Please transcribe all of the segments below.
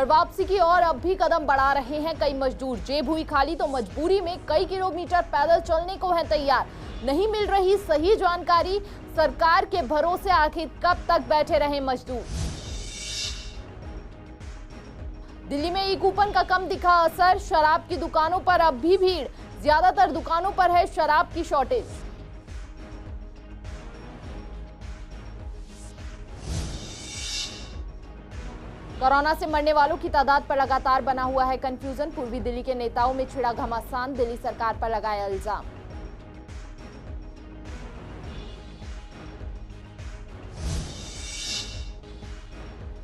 घर वापसी की ओर अब भी कदम बढ़ा रहे हैं कई मजदूर। जेब हुई खाली तो मजबूरी में कई किलोमीटर पैदल चलने को है तैयार। नहीं मिल रही सही जानकारी, सरकार के भरोसे आखिर कब तक बैठे रहे मजदूर। दिल्ली में ई कूपन का कम दिखा असर, शराब की दुकानों पर अब भी भीड़। ज्यादातर दुकानों पर है शराब की शॉर्टेज। कोरोना से मरने वालों की तादाद पर लगातार बना हुआ है कंफ्यूजन। पूर्वी दिल्ली के नेताओं में छिड़ा घमासान, दिल्ली सरकार पर लगाया इल्जाम।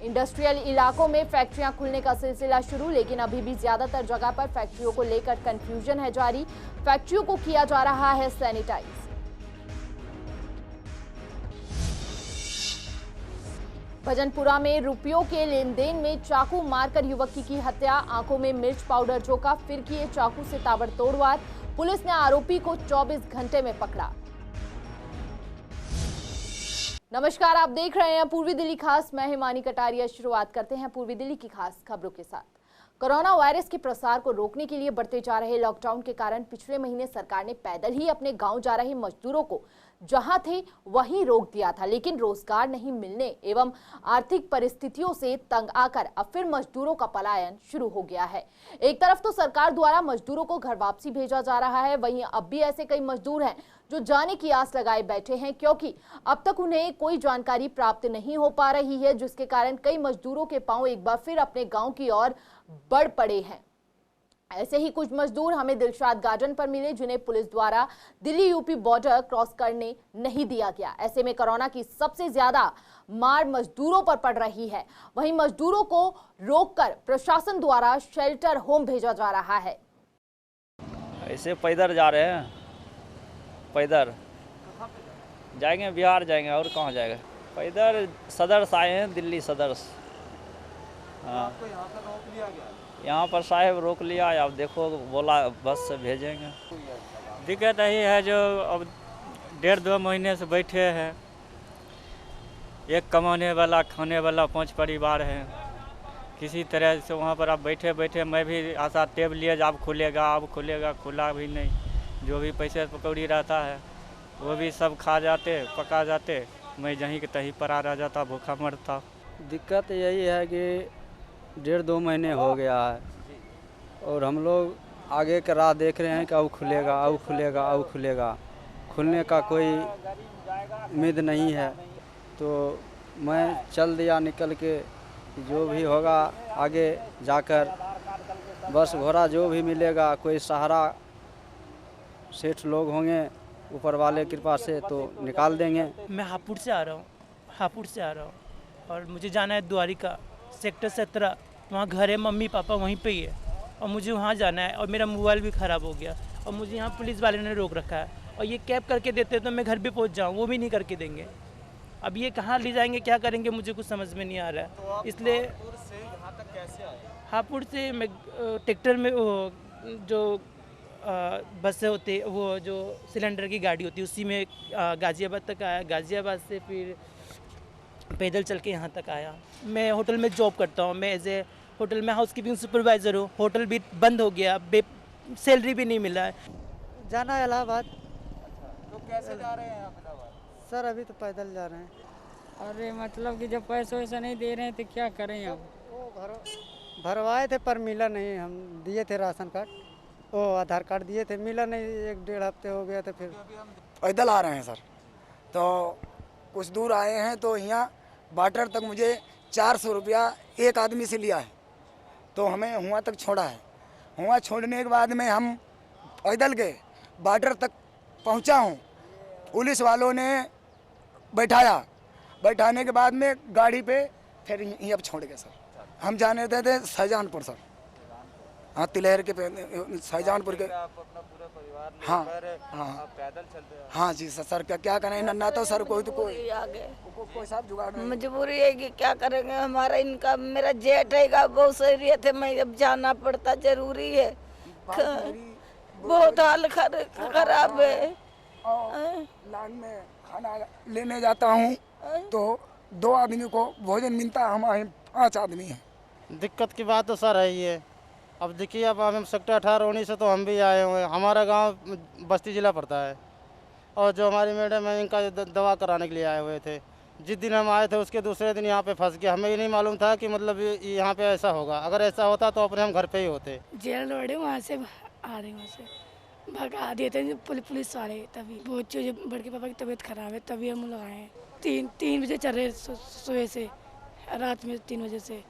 इंडस्ट्रियल इलाकों में फैक्ट्रियां खुलने का सिलसिला शुरू, लेकिन अभी भी ज्यादातर जगह पर फैक्ट्रियों को लेकर कंफ्यूजन है जारी। फैक्ट्रियों को किया जा रहा है सैनिटाइज। भजनपुरा में रुपयों के लेन देन में चाकू मारकर युवक की हत्या, आंखों में मिर्च पाउडर झोंका, फिर किए चाकू से ताबड़तोड़ वार। पुलिस ने आरोपी को 24 घंटे में पकड़ा। नमस्कार, आप देख रहे हैं पूर्वी दिल्ली खास। मैं हिमानी कटारिया। शुरुआत करते हैं पूर्वी दिल्ली की खास खबरों के साथ। कोरोना वायरस के प्रसार को रोकने के लिए बढ़ते जा रहे लॉकडाउन के कारण पिछले महीने सरकार ने पैदल ही अपने गांव जा रहे मजदूरों को जहां थे वहीं रोक दिया था, लेकिन रोजगार नहीं मिलने एवं आर्थिक परिस्थितियों से तंग आकर अब फिर मजदूरों का पलायन शुरू हो गया है। एक तरफ तो सरकार द्वारा मजदूरों को घर वापसी भेजा जा रहा है, वहीं अब भी ऐसे कई मजदूर हैं जो जाने की आस लगाए बैठे हैं, क्योंकि अब तक उन्हें कोई जानकारी प्राप्त नहीं हो पा रही है, जिसके कारण कई मजदूरों के पांव एक बार फिर अपने गांव की ओर बढ़ पड़े हैं। ऐसे ही कुछ मजदूर हमें दिलशाद गार्डन पर मिले, जिन्हें पुलिस द्वारा दिल्ली यूपी बॉर्डर क्रॉस करने नहीं दिया गया। ऐसे में कोरोना की सबसे ज्यादा मार मजदूरों पर पड़ रही है। वहीं मजदूरों को रोककर प्रशासन द्वारा शेल्टर होम भेजा जा रहा है। ऐसे पैदल जा रहे हैं, पैदल जाएंगे, बिहार जाएंगे और कहाँ जाएगा। पैदल सदर से आए हैं, दिल्ली सदर से। हाँ, यहाँ पर साहेब रोक लिया। अब देखो, बोला बस से भेजेंगे। दिक्कत यही है जो अब 1.5-2 महीने से बैठे हैं। एक कमाने वाला खाने वाला 5 परिवार है। किसी तरह से वहाँ पर आप बैठे बैठे मैं भी आशा टेब लिए अब खुलेगा, खुला भी नहीं। जो भी पैसे पकौड़ी रहता है वो भी सब खा जाते, पका जाते। मैं जहीं के तहीं पर रह जाता, भूखा मरता। दिक्कत यही है कि 1.5-2 महीने हो गया है और हम लोग आगे का राह देख रहे हैं कि अब खुलेगा। खुलने का कोई उम्मीद नहीं है, तो मैं चल दिया निकल के। जो भी होगा आगे जाकर बस घोड़ा जो भी मिलेगा, कोई सहारा सेठ लोग होंगे ऊपर वाले कृपा से तो निकाल देंगे। मैं हापुड़ से आ रहा हूँ और मुझे जाना है द्वारिका सेक्टर 17। वहाँ घर है, मम्मी पापा वहीं पे ही है और मुझे वहाँ जाना है। और मेरा मोबाइल भी ख़राब हो गया और मुझे यहाँ पुलिस वाले ने रोक रखा है। और ये कैब करके देते तो मैं घर पे पहुँच जाऊँ, वो भी नहीं करके देंगे। अब ये कहाँ ले जाएंगे, क्या करेंगे, मुझे कुछ समझ में नहीं आ रहा है। तो इसलिए यहाँ तक कैसे आए? हापुड़ से मैं ट्रैक्टर में वो जो बस होती है, वो जो सिलेंडर की गाड़ी होती है, उसी में गाज़ियाबाद तक आया। गाज़ियाबाद से फिर पैदल चल के यहाँ तक आया। मैं होटल में जॉब करता हूँ। मैं एज ए होटल में हाउसकीपिंग सुपरवाइज़र हूँ। होटल भी बंद हो गया, सैलरी भी नहीं मिला है। जाना है इलाहाबाद। तो कैसे जा रहे हैं आप इलाहाबाद? सर अभी तो पैदल जा रहे हैं। अरे मतलब कि जब पैसे वैसे नहीं दे रहे हैं तो क्या करें अब। भरवाए थे पर मिला नहीं। हम दिए थे राशन कार्ड, वो आधार कार्ड दिए थे, मिला नहीं। 1-1.5 हफ्ते हो गया था। फिर पैदल आ रहे हैं सर, तो कुछ दूर आए हैं तो यहाँ बॉर्डर तक मुझे 400 रुपया एक आदमी से लिया है, तो हमें हुआ तक छोड़ा है। हुआ छोड़ने के बाद में हम पैदल गए, बॉर्डर तक पहुँचा हूँ। पुलिस वालों ने बैठाने के बाद में गाड़ी पे फिर यहीं अब छोड़ गए सर। हम जाने थे शाहजहानपुर सर। हाँ, तिलहर के शाहजहानपुर के। हाँ पैदल चलते हैं। हाँ जी सर, क्या करें, ना तो सर कोई आगे कोई साहब जुगाड़ नहीं। मजबूरी है कि क्या करेंगे। हमारा इनकम, मेरा जेठ है, बहुत सरियत है, मैं अब जाना पड़ता जरूरी है। बहुत हाल खराब है। लाइन में खाना लेने जाता हूँ तो 2 आदमी को भोजन मिलता है, हम 5 आदमी हैं। दिक्कत की बात तो सर है ही है। अब देखिए, अब हम सेक्टर 18-19 से तो हम भी आए हुए हैं। हमारा गांव बस्ती जिला पड़ता है और जो हमारी मैडम है इनका दवा कराने के लिए आए हुए थे। जिस दिन हम आए थे उसके दूसरे दिन यहाँ पे फंस गए। हमें ये नहीं मालूम था कि मतलब यहाँ पे ऐसा होगा। अगर ऐसा होता तो अपने हम घर पे ही होते। जेल रोड है, वहाँ से आ रहे वहाँ से भगा दिए थे पुलिस वाले। तभी बहुत बड़े के पापा की तबीयत खराब है, तभी हम लोग आए हैं। 3 बजे चल रहे सुबह से, रात में 3 बजे से।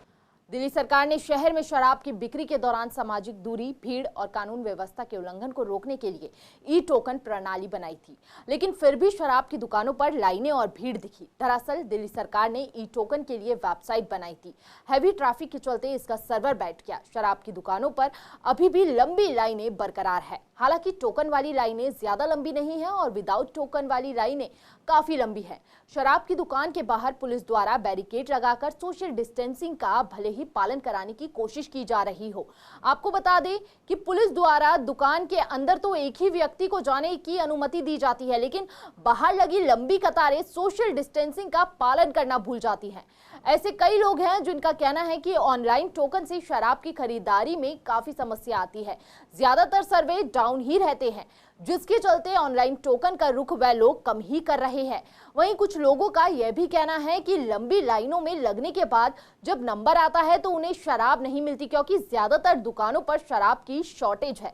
दिल्ली सरकार ने शहर में शराब की बिक्री के दौरान सामाजिक दूरी, भीड़ और कानून व्यवस्था के उल्लंघन को रोकने के लिए ई टोकन प्रणाली बनाई थी, लेकिन फिर भी शराब की दुकानों पर लाइनें और भीड़ दिखी। दरअसल दिल्ली सरकार ने ई टोकन के लिए वेबसाइट बनाई थी। हैवी ट्रैफिक के चलते इसका सर्वर बैठ गया। शराब की दुकानों पर अभी भी लंबी लाइनें बरकरार है। हालांकि टोकन वाली लाइनें ज्यादा लंबी नहीं है और विदाउट टोकन वाली लाइनें काफी लंबी है। शराब की दुकान के बाहर पुलिस द्वारा बैरिकेड लगाकर सोशल डिस्टेंसिंग का भले ही पालन कराने की कोशिश की जा रही हो। आपको बता दें कि पुलिस द्वारा दुकान के अंदर तो एक ही व्यक्ति को जाने की अनुमति दी जाती है, लेकिन बाहर लगी लंबी कतारें सोशल डिस्टेंसिंग का पालन करना भूल जाती हैं। ऐसे कई लोग हैं जिनका कहना है कि ऑनलाइन टोकन से शराब की खरीदारी में काफी समस्या आती है। ज्यादातर सर्वे डाउन ही रहते हैं, जिसके चलते ऑनलाइन टोकन का रुख वह लोग कम ही कर रहे हैं। वहीं कुछ लोगों का यह भी कहना है कि लंबी लाइनों में लगने के बाद जब नंबर आता है तो उन्हें शराब नहीं मिलती, क्योंकि ज्यादातर दुकानों पर शराब की शॉर्टेज है।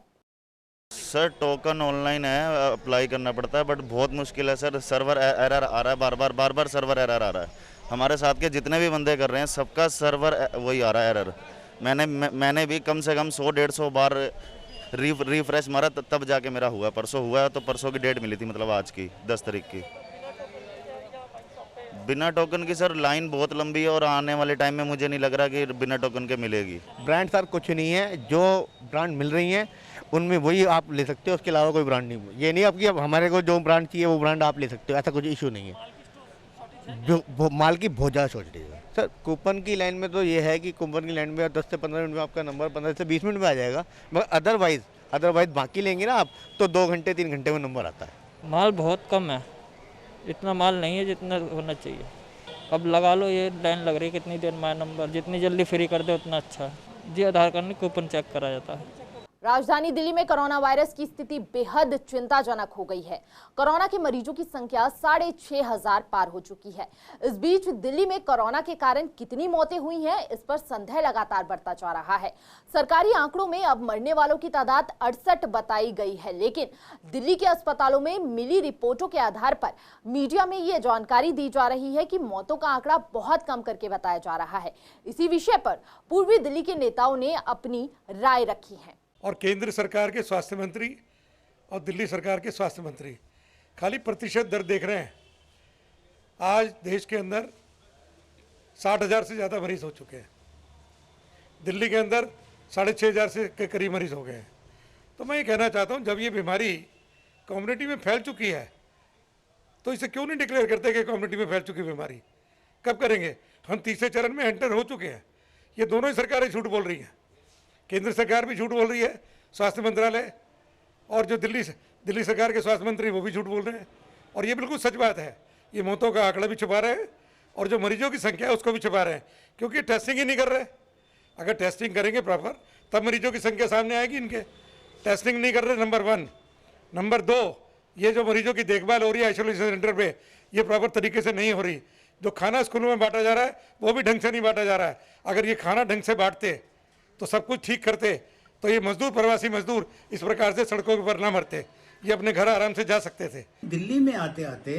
सर टोकन ऑनलाइन है, अप्लाई करना पड़ता है, बट बहुत मुश्किल है सर। सर्वर एरर आ रहा है, बार बार सर्वर एरर आ रहा है। हमारे साथ के जितने भी बंदे कर रहे हैं सबका सर्वर वही आ रहा है, एरर। मैंने भी कम से कम 100-150 बार रिफ्रेश मारा तब जाके मेरा हुआ। परसों हुआ है, तो परसों की डेट मिली थी, मतलब आज की 10 तारीख की। बिना टोकन की सर लाइन बहुत लंबी है और आने वाले टाइम में मुझे नहीं लग रहा कि बिना टोकन के मिलेगी। ब्रांड सर कुछ नहीं है, जो ब्रांड मिल रही हैं उनमें वही आप ले सकते हो, उसके अलावा कोई ब्रांड नहीं। ये नहीं अब कि अब हमारे को जो ब्रांड चाहिए वो ब्रांड आप ले सकते हो, ऐसा कुछ इशू नहीं है। जो माल की बहुत ज़्यादा शॉर्टेज है सर। कूपन की लाइन में तो ये है कि कूपन की लाइन में 10 से 15 मिनट में आपका नंबर 15 से 20 मिनट में आ जाएगा, मगर अदरवाइज बाकी लेंगे ना आप तो 2 घंटे 3 घंटे में नंबर आता है। माल बहुत कम है, इतना माल नहीं है जितना होना चाहिए। अब लगा लो, ये लाइन लग रही है कितनी देर में नंबर, जितनी जल्दी फ्री कर दे उतना अच्छा है जी। आधार कार्ड में कूपन चेक करा जाता है। राजधानी दिल्ली में कोरोना वायरस की स्थिति बेहद चिंताजनक हो गई है। कोरोना के मरीजों की संख्या 6,500 पार हो चुकी है। इस बीच दिल्ली में कोरोना के कारण कितनी मौतें हुई हैं, इस पर संदेह लगातार बढ़ता जा रहा है। सरकारी आंकड़ों में अब मरने वालों की तादाद 68 बताई गई है, लेकिन दिल्ली के अस्पतालों में मिली रिपोर्टों के आधार पर मीडिया में ये जानकारी दी जा रही है कि मौतों का आंकड़ा बहुत कम करके बताया जा रहा है। इसी विषय पर पूर्वी दिल्ली के नेताओं ने अपनी राय रखी है। और केंद्र सरकार के स्वास्थ्य मंत्री और दिल्ली सरकार के स्वास्थ्य मंत्री खाली प्रतिशत दर देख रहे हैं। आज देश के अंदर 60,000 से ज़्यादा मरीज हो चुके हैं। दिल्ली के अंदर 6,500 से के करीब मरीज हो गए हैं। तो मैं ये कहना चाहता हूँ, जब ये बीमारी कम्युनिटी में फैल चुकी है तो इसे क्यों नहीं डिक्लेयर करते कि कम्युनिटी में फैल चुकी बीमारी? कब करेंगे? हम तीसरे चरण में एंटर हो चुके हैं। ये दोनों ही सरकारें झूठ बोल रही हैं। केंद्र सरकार भी झूठ बोल रही है, स्वास्थ्य मंत्रालय, और जो दिल्ली सरकार के स्वास्थ्य मंत्री वो भी झूठ बोल रहे हैं। और ये बिल्कुल सच बात है। ये मौतों का आंकड़ा भी छुपा रहे हैं और जो मरीजों की संख्या है उसको भी छुपा रहे हैं, क्योंकि टेस्टिंग ही नहीं कर रहे। अगर टेस्टिंग करेंगे प्रॉपर तब मरीजों की संख्या सामने आएगी। इनके टेस्टिंग नहीं कर रहे, नंबर 1। नंबर 2, ये जो मरीजों की देखभाल हो रही है आइसोलेशन सेंटर पे, ये प्रॉपर तरीके से नहीं हो रही। जो खाना स्कूलों में बांटा जा रहा है वो भी ढंग से नहीं बांटा जा रहा है। अगर ये खाना ढंग से बांटते तो सब कुछ ठीक करते तो ये मजदूर, प्रवासी मजदूर इस प्रकार से सड़कों पर ना मरते, ये अपने घर आराम से जा सकते थे। दिल्ली में आते आते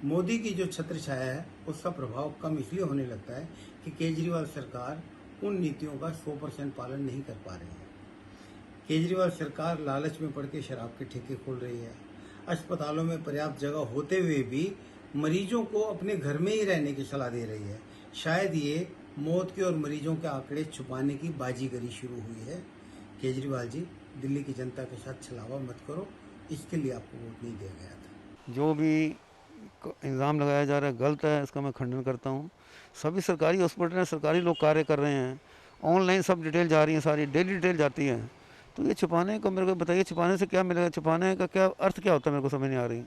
मोदी की जो छत्र छाया है उसका प्रभाव कम इसलिए होने लगता है कि केजरीवाल सरकार उन नीतियों का 100% पालन नहीं कर पा रही है। केजरीवाल सरकार लालच में पड़ के शराब के ठेके खोल रही है। अस्पतालों में पर्याप्त जगह होते हुए भी मरीजों को अपने घर में ही रहने की सलाह दे रही है। शायद ये मौत के और मरीजों के आंकड़े छुपाने की बाजीगरी शुरू हुई है। केजरीवाल जी, दिल्ली की जनता के साथ छलावा मत करो, इसके लिए आपको वोट नहीं दिया गया था। जो भी इल्ज़ाम लगाया जा रहा है गलत है, इसका मैं खंडन करता हूँ। सभी सरकारी हॉस्पिटल में सरकारी लोग कार्य कर रहे हैं, ऑनलाइन सब डिटेल जा रही है, सारी डेली डिटेल जाती है। तो ये छुपाने को मेरे को बताइए, छुपाने से क्या मिलेगा? छुपाने का क्या अर्थ क्या होता है, मेरे को समझ नहीं आ रही।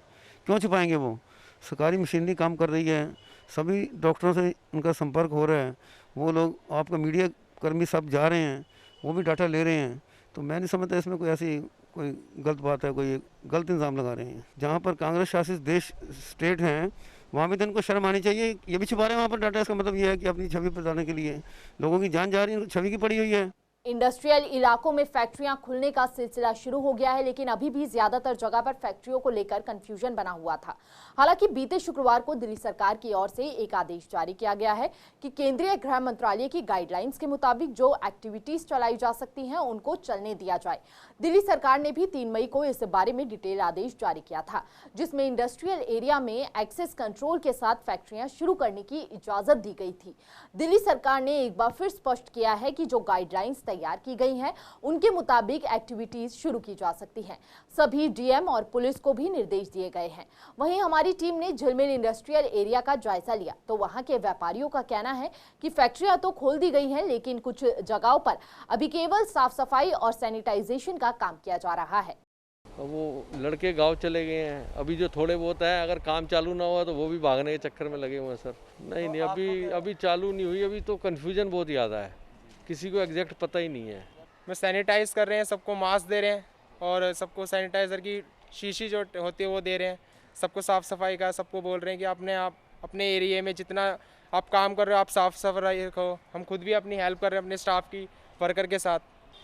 क्यों छुपाएंगे? वो सरकारी मशीनरी काम कर रही है, सभी डॉक्टरों से उनका संपर्क हो रहा है। वो लोग आपका मीडिया कर्मी सब जा रहे हैं, वो भी डाटा ले रहे हैं। तो मैं नहीं समझता इसमें कोई ऐसी कोई गलत बात है, कोई गलत इल्ज़ाम लगा रहे हैं। जहाँ पर कांग्रेस शासित देश स्टेट हैं वहाँ भी तो इनको शर्म आनी चाहिए। ये भी छुपा रहे हैं वहाँ पर डाटा। इसका मतलब ये है कि अपनी छवि बताने के लिए लोगों की जान जा रही है, छवि की पड़ी हुई है। इंडस्ट्रियल इलाकों में फैक्ट्रियां खुलने का सिलसिला शुरू हो गया है, लेकिन अभी भी ज्यादातर जगह पर फैक्ट्रियों को लेकर कंफ्यूजन बना हुआ था। हालांकि बीते शुक्रवार को दिल्ली सरकार की ओर से एक आदेश जारी किया गया है कि केंद्रीय गृह मंत्रालय की गाइडलाइंस के मुताबिक जो एक्टिविटीज चलाई जा सकती हैं उनको चलने दिया जाए। दिल्ली सरकार ने भी 3 मई को इस बारे में डिटेल आदेश जारी किया था, जिसमें इंडस्ट्रियल एरिया में एक्सेस कंट्रोल के साथ फैक्ट्रियां शुरू करने की इजाजत दी गई थी। दिल्ली सरकार ने एक बार फिर स्पष्ट किया है कि जो गाइडलाइंस तैयार की गई हैं उनके मुताबिक एक्टिविटीज शुरू की जा सकती हैं। सभी डीएम और पुलिस को भी निर्देश दिए गए हैं। वहीं हमारी टीम ने झिलमिल इंडस्ट्रियल एरिया का जायजा लिया तो वहां के व्यापारियों का कहना है कि फैक्ट्रियां तो खोल दी गई हैं, लेकिन कुछ जगहों पर अभी केवल साफ सफाई और सैनिटाइजेशन का काम किया जा रहा है। वो लड़के गांव चले गए हैं, अभी जो थोड़े बहुत है, अगर काम चालू ना हुआ तो वो भी भागने के चक्कर में लगे हुए हैं सर। नहीं, अभी चालू नहीं हुई। अभी तो कन्फ्यूजन बहुत ज़्यादा है, किसी को एग्जैक्ट पता ही नहीं है। मैं सैनिटाइज़ कर रहे हैं, सबको मास्क दे रहे हैं और सबको सैनिटाइज़र की शीशी जो होती है वो दे रहे हैं। सबको साफ़ सफाई का सबको बोल रहे हैं कि आप अपने एरिया में जितना आप काम कर रहे हो आप साफ़ सफाई रखो। हम खुद भी अपनी हेल्प कर रहे हैं अपने स्टाफ की, वर्कर के साथ।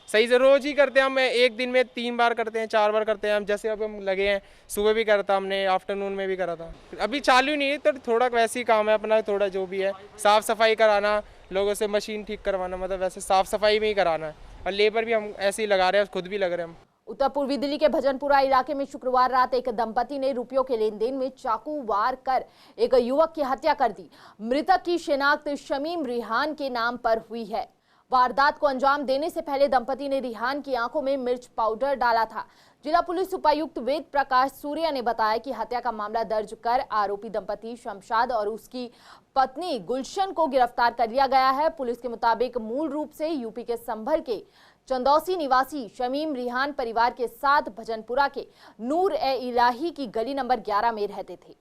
सही से रोज़ ही करते हैं हम, एक दिन में 3 बार करते हैं, 4 बार करते हैं हम। जैसे अब हम लगे हैं, सुबह भी करा था हमने, आफ्टरनून में भी करा था। अभी चालू नहीं है तो थोड़ा वैसे ही काम है अपना, थोड़ा जो भी है साफ़ सफाई कराना, लोगों से मशीन ठीक करवाना, मतलब वैसे साफ़ सफाई में ही कराना है। और लेबर भी हम ऐसे ही लगा रहे हैं, खुद भी लग रहे हैं हम। उत्तर पूर्वी दिल्ली के भजनपुरा इलाके में शुक्रवार रात एक दंपति ने रुपयों के लेन देन में चाकू वार कर एक युवक की हत्या कर दी। मृतक की शिनाख्त शमीम रिहान के नाम पर हुई है। वारदात को अंजाम देने से पहले दंपति ने रिहान की आंखों में मिर्च पाउडर डाला था। जिला पुलिस उपायुक्त वेद प्रकाश सूर्या ने बताया कि हत्या का मामला दर्ज कर आरोपी दंपति शमशाद और उसकी पत्नी गुलशन को गिरफ्तार कर लिया गया है। पुलिस के मुताबिक मूल रूप से यूपी के संभल के चंदौसी निवासी शमीम रिहान परिवार के साथ भजनपुरा के नूर-ए-इलाही की गली नंबर 11 में रहते थे।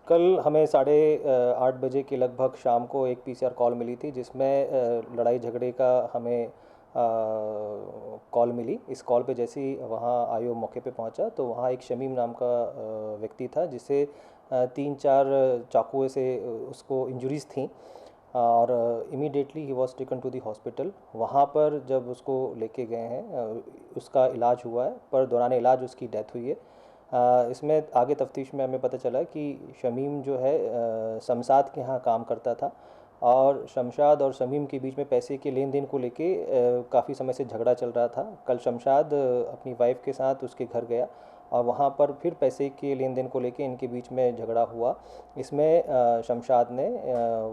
कल हमें 8:30 बजे के लगभग शाम को एक पीसीआर कॉल मिली थी, जिसमें लड़ाई झगड़े का हमें कॉल मिली। इस कॉल पे जैसे ही वहाँ आईओ मौके पे पहुँचा तो वहाँ एक शमीम नाम का व्यक्ति था, जिसे 3-4 चाकुओं से उसको इंजरीज़ थी और इमीडिएटली ही was taken to the hospital. वहाँ पर जब उसको लेके गए हैं उसका इलाज हुआ है, पर दौरान इलाज उसकी डेथ हुई है। इसमें आगे तफ्तीश में हमें पता चला कि शमीम जो है शमशाद के यहाँ काम करता था और शमशाद और शमीम के बीच में पैसे के लेन देन को लेके काफ़ी समय से झगड़ा चल रहा था। कल शमशाद अपनी वाइफ के साथ उसके घर गया और वहाँ पर फिर पैसे के लेन देन को लेके इनके बीच में झगड़ा हुआ। इसमें शमशाद ने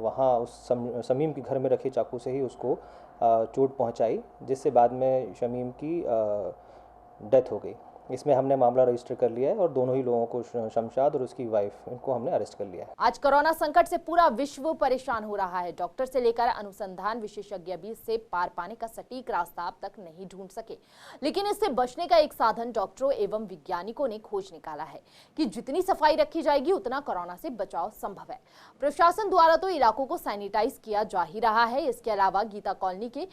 वहाँ उस शमीम के घर में रखे चाकू से ही उसको चोट पहुँचाई, जिससे बाद में शमीम की डेथ हो गई। इसमें हमने मामला रजिस्टर कर लिया है और दोनों ही लोगों को, शमशाद और उसकी वाइफ, इनको हमने अरेस्ट कर लिया है। आज कोरोना संकट से पूरा विश्व परेशान हो रहा है। डॉक्टर से लेकर अनुसंधान विशेषज्ञ भी इससे पार पाने का सटीक रास्ता अब तक नहीं ढूंढ सके, लेकिन इससे बचने का एक साधन डॉक्टरों एवं वैज्ञानिकों ने खोज निकाला है कि जितनी सफाई रखी जाएगी उतना कोरोना से बचाव संभव है। प्रशासन द्वारा तो इलाकों को सैनिटाइज किया जा ही रहा है। इसके अलावा गीता कॉलोनी के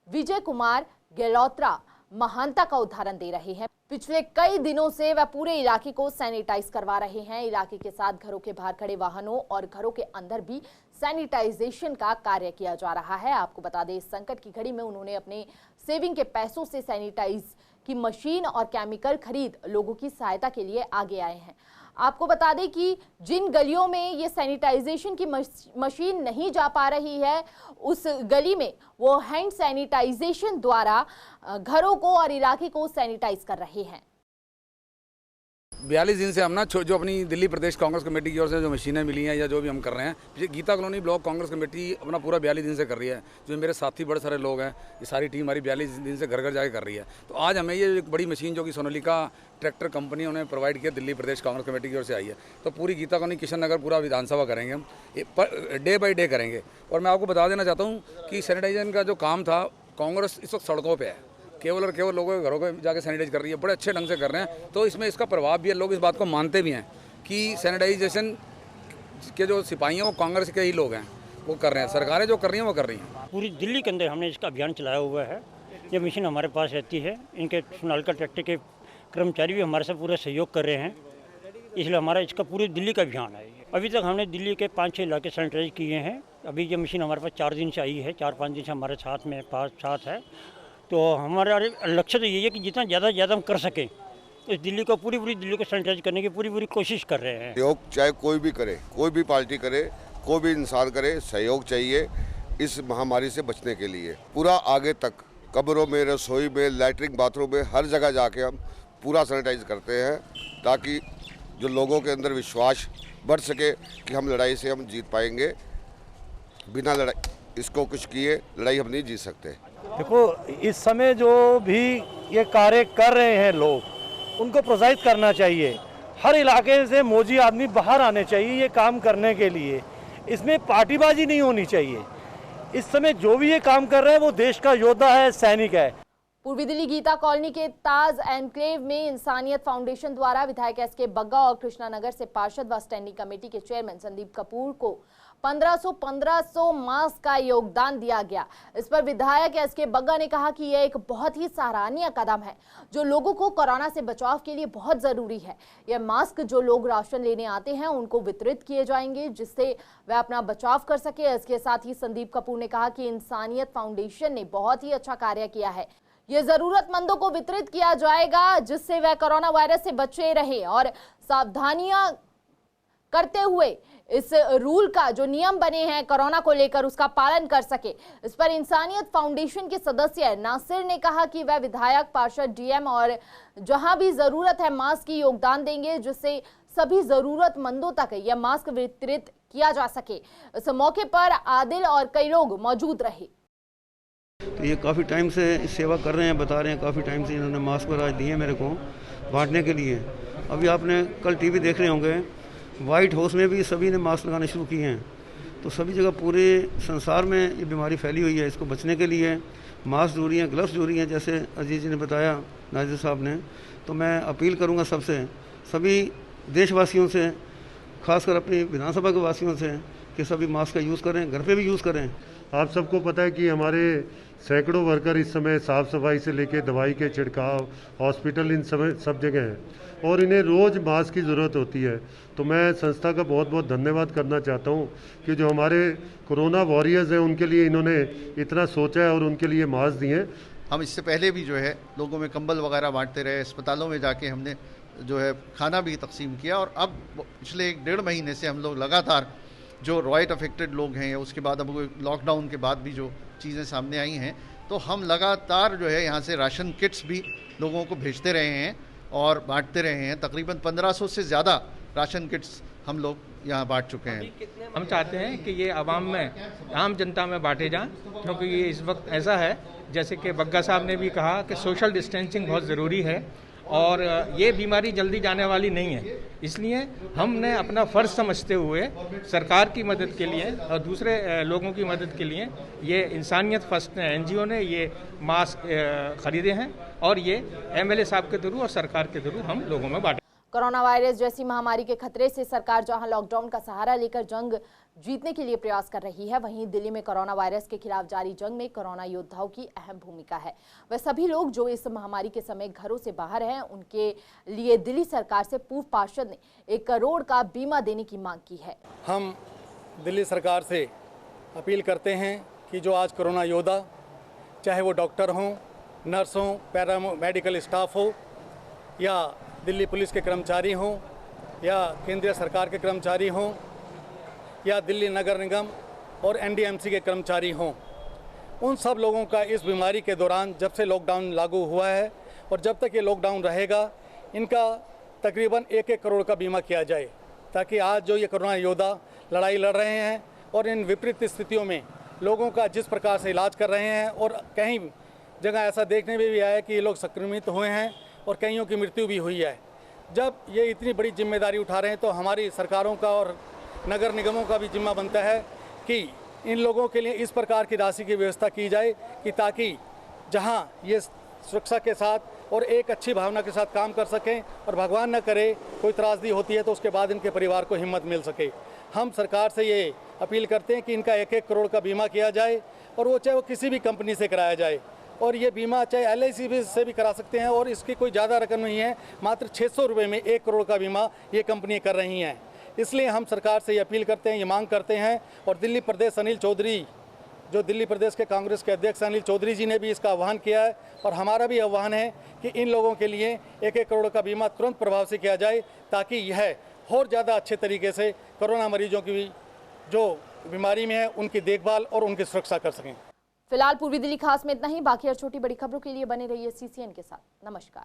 विजय कुमार गेलौत्रा महानता का उदाहरण दे रहे हैं। पिछले कई दिनों से वह पूरे इलाके को सैनिटाइज करवा रहे हैं। इलाके के साथ घरों के बाहर खड़े वाहनों और घरों के अंदर भी सैनिटाइजेशन का कार्य किया जा रहा है। आपको बता दें, इस संकट की घड़ी में उन्होंने अपने सेविंग के पैसों से सैनिटाइज की मशीन और केमिकल खरीद लोगों की सहायता के लिए आगे आए हैं। आपको बता दें कि जिन गलियों में ये सैनिटाइजेशन की मशीन नहीं जा पा रही है, उस गली में वो हैंड सैनिटाइजेशन द्वारा घरों को और इलाके को सैनिटाइज कर रहे हैं। 42 दिन से हम ना जो अपनी दिल्ली प्रदेश कांग्रेस कमेटी की ओर से जो मशीनें मिली हैं या जो भी हम कर रहे हैं, Geeta colony block Congress committee अपना पूरा 42 दिन से कर रही है। जो मेरे साथी बड़े सारे लोग हैं, ये सारी टीम हमारी 42 दिन से घर घर जाके कर रही है। तो आज हमें ये एक बड़ी मशीन जो कि सोनालिका ट्रैक्टर कंपनी उन्हें प्रोवाइड किया, दिल्ली प्रदेश कांग्रेस कमेटी की ओर से आई है। तो पूरी गीता कॉलोनी, किशन नगर, पूरा विधानसभा करेंगे हम, डे बाई डे करेंगे। और मैं आपको बता देना चाहता हूँ कि सैनिटाइजेशन का जो काम था, कांग्रेस इस वक्त सड़कों पर है, केवल और केवल लोगों के घरों को जाके सैनिटाइज कर रही है, बड़े अच्छे ढंग से कर रहे हैं। तो इसमें इसका प्रभाव भी है, लोग इस बात को मानते भी हैं कि सैनिटाइजेशन के जो सिपाही हैं वो कांग्रेस के ही लोग हैं। वो कर रहे हैं, सरकारें जो कर रही हैं वो कर रही हैं। पूरी दिल्ली के अंदर हमने इसका अभियान चलाया हुआ है। ये मशीन हमारे पास रहती है, इनके सोनालिका ट्रैक्टर के कर्मचारी भी हमारे साथ पूरा सहयोग कर रहे हैं, इसलिए हमारा इसका पूरी दिल्ली का अभियान है। अभी तक हमने दिल्ली के 5-6 इलाके सैनिटाइज किए हैं। अभी ये मशीन हमारे पास 4 दिन से आई है, 4-5 दिन से हमारे साथ है। तो हमारा लक्ष्य तो यही है कि जितना ज़्यादा हम कर सकें, इस दिल्ली को पूरी दिल्ली को सैनिटाइज करने की पूरी कोशिश कर रहे हैं। सहयोग चाहे कोई भी करे, कोई भी पार्टी करे, कोई भी इंसान करे, सहयोग चाहिए इस महामारी से बचने के लिए। पूरा आगे तक कब्रों में, रसोई में, लैट्रिन, बाथरूम में, हर जगह जाके हम पूरा सैनिटाइज करते हैं, ताकि जो लोगों के अंदर विश्वास बढ़ सके कि हम लड़ाई से हम जीत पाएंगे। बिना लड़ाई इसको कुछ किए लड़ाई हम नहीं जीत सकते। देखो, इस समय जो भी ये कार्य कर रहे हैं लोग, उनको प्रोत्साहित करना चाहिए। हर इलाके से मौजी आदमी बाहर आने चाहिए ये काम करने के लिए। इसमें पार्टीबाजी नहीं होनी चाहिए। इस समय जो भी ये काम कर रहे हैं वो देश का योद्धा है, सैनिक है। पूर्वी दिल्ली गीता कॉलोनी के ताज एनक्लेव में इंसानियत फाउंडेशन द्वारा विधायक एसके बग्गा और कृष्णानगर से पार्षद व स्टैंडिंग कमेटी के चेयरमैन संदीप कपूर को 1500 मास्क का योगदान दिया गया। इस पर विधायक एसके बग्गा ने कहा कि यह एक बहुत ही सराहनीय कदम है जो लोगों को कोरोना से बचाव के लिए बहुत जरूरी है। यह मास्क जो लोग राशन लेने आते हैं उनको वितरित किए जाएंगे, जिससे वे अपना बचाव कर सके। इसके साथ ही संदीप कपूर ने कहा कि इंसानियत फाउंडेशन ने बहुत ही अच्छा कार्य किया है। ये जरूरतमंदों को वितरित किया जाएगा, जिससे वह कोरोना वायरस से बचे रहे और सावधानियां करते हुए इस रूल का जो नियम बने हैं कोरोना को लेकर उसका पालन कर सके। इस पर इंसानियत फाउंडेशन के सदस्य नासिर ने कहा कि वह विधायक, पार्षद, डीएम और जहां भी जरूरत है मास्क की योगदान देंगे, जिससे सभी जरूरतमंदों तक यह मास्क वितरित किया जा सके। इस मौके पर आदिल और कई लोग मौजूद रहे। तो ये काफ़ी टाइम से सेवा कर रहे हैं, बता रहे हैं, काफ़ी टाइम से इन्होंने मास्क आज दिए मेरे को बांटने के लिए। अभी आपने कल टीवी देख रहे होंगे, वाइट हाउस में भी सभी ने मास्क लगाने शुरू किए हैं। तो सभी जगह पूरे संसार में ये बीमारी फैली हुई है। इसको बचने के लिए मास्क जरूरी हैं, ग्लव्स जरूरी हैं, जैसे अजीत जी ने बताया, नाजिर साहब ने। तो मैं अपील करूँगा सबसे, सभी देशवासियों से, खासकर अपनी विधानसभा के वासियों से, कि सभी मास्क का यूज़ करें, घर पे भी यूज़ करें। आप सबको पता है कि हमारे सैकड़ों वर्कर इस समय साफ़ सफाई से लेकर दवाई के छिड़काव, हॉस्पिटल, इन सब जगह हैं और इन्हें रोज़ मास्क की ज़रूरत होती है। तो मैं संस्था का बहुत बहुत धन्यवाद करना चाहता हूँ कि जो हमारे कोरोना वॉरियर्स हैं उनके लिए इन्होंने इतना सोचा है और उनके लिए मास्क दिए हैं। हम इससे पहले भी जो है लोगों में कंबल वगैरह बांटते रहे, अस्पतालों में जाके हमने जो है खाना भी तकसीम किया। और अब पिछले 1-1.5 महीने से हम लोग लगातार जो रॉयट अफेक्टेड लोग हैं, उसके बाद अब लॉकडाउन के बाद भी जो चीज़ें सामने आई हैं, तो हम लगातार जो है यहाँ से राशन किट्स भी लोगों को भेजते रहे हैं और बांटते रहे हैं। तकरीबन 1500 से ज़्यादा राशन किट्स हम लोग यहाँ बांट चुके हैं। हम चाहते हैं कि ये आवाम में, आम जनता में बांटे जाएं, क्योंकि ये इस वक्त ऐसा है जैसे कि बग्गा साहब ने भी कहा कि सोशल डिस्टेंसिंग बहुत ज़रूरी है और ये बीमारी जल्दी जाने वाली नहीं है। इसलिए हमने अपना फ़र्ज़ समझते हुए सरकार की मदद के लिए और दूसरे लोगों की मदद के लिए ये इंसानियत फर्स्ट एनजीओ ने ये मास्क ख़रीदे हैं और ये एमएलए साहब के थ्रू और सरकार के थ्रू हम लोगों में बांटे। कोरोना वायरस जैसी महामारी के खतरे से सरकार जहां लॉकडाउन का सहारा लेकर जंग जीतने के लिए प्रयास कर रही है, वहीं दिल्ली में कोरोना वायरस के खिलाफ जारी जंग में कोरोना योद्धाओं की अहम भूमिका है। वह सभी लोग जो इस महामारी के समय घरों से बाहर हैं, उनके लिए दिल्ली सरकार से पूर्व पार्षद ने 1 करोड़ का बीमा देने की मांग की है। हम दिल्ली सरकार से अपील करते हैं कि जो आज कोरोना योद्धा, चाहे वो डॉक्टर हों, नर्स हों, पैरामेडिकल स्टाफ हो, या दिल्ली पुलिस के कर्मचारी हों, या केंद्रीय सरकार के कर्मचारी हों, या दिल्ली नगर निगम और एनडीएमसी के कर्मचारी हों, उन सब लोगों का इस बीमारी के दौरान, जब से लॉकडाउन लागू हुआ है और जब तक ये लॉकडाउन रहेगा, इनका तकरीबन 1-1 करोड़ का बीमा किया जाए, ताकि आज जो ये कोरोना योद्धा लड़ाई लड़ रहे हैं और इन विपरीत स्थितियों में लोगों का जिस प्रकार से इलाज कर रहे हैं, और कहीं जगह ऐसा देखने में भी आया कि ये लोग संक्रमित हुए हैं और कईयों की मृत्यु भी हुई है। जब ये इतनी बड़ी जिम्मेदारी उठा रहे हैं तो हमारी सरकारों का और नगर निगमों का भी जिम्मा बनता है कि इन लोगों के लिए इस प्रकार की राशि की व्यवस्था की जाए कि ताकि जहां ये सुरक्षा के साथ और एक अच्छी भावना के साथ काम कर सकें और भगवान न करे कोई त्रासदी होती है तो उसके बाद इनके परिवार को हिम्मत मिल सके। हम सरकार से ये अपील करते हैं कि इनका 1-1 करोड़ का बीमा किया जाए, और वो चाहे वो किसी भी कंपनी से कराया जाए। और ये बीमा चाहे LIC से भी करा सकते हैं, और इसकी कोई ज़्यादा रकम नहीं है, मात्र 600 रुपये में 1 करोड़ का बीमा ये कंपनी कर रही हैं। इसलिए हम सरकार से ये अपील करते हैं, ये मांग करते हैं। और दिल्ली प्रदेश अनिल चौधरी, जो दिल्ली प्रदेश के कांग्रेस के अध्यक्ष अनिल चौधरी जी ने भी इसका आह्वान किया है, और हमारा भी आह्वान है कि इन लोगों के लिए 1-1 करोड़ का बीमा तुरंत प्रभाव से किया जाए, ताकि यह और ज़्यादा अच्छे तरीके से कोरोना मरीजों की जो बीमारी में है उनकी देखभाल और उनकी सुरक्षा कर सकें। फिलहाल पूर्वी दिल्ली खास में इतना ही। बाकी और छोटी बड़ी खबरों के लिए बने रहिए CCN के साथ। नमस्कार।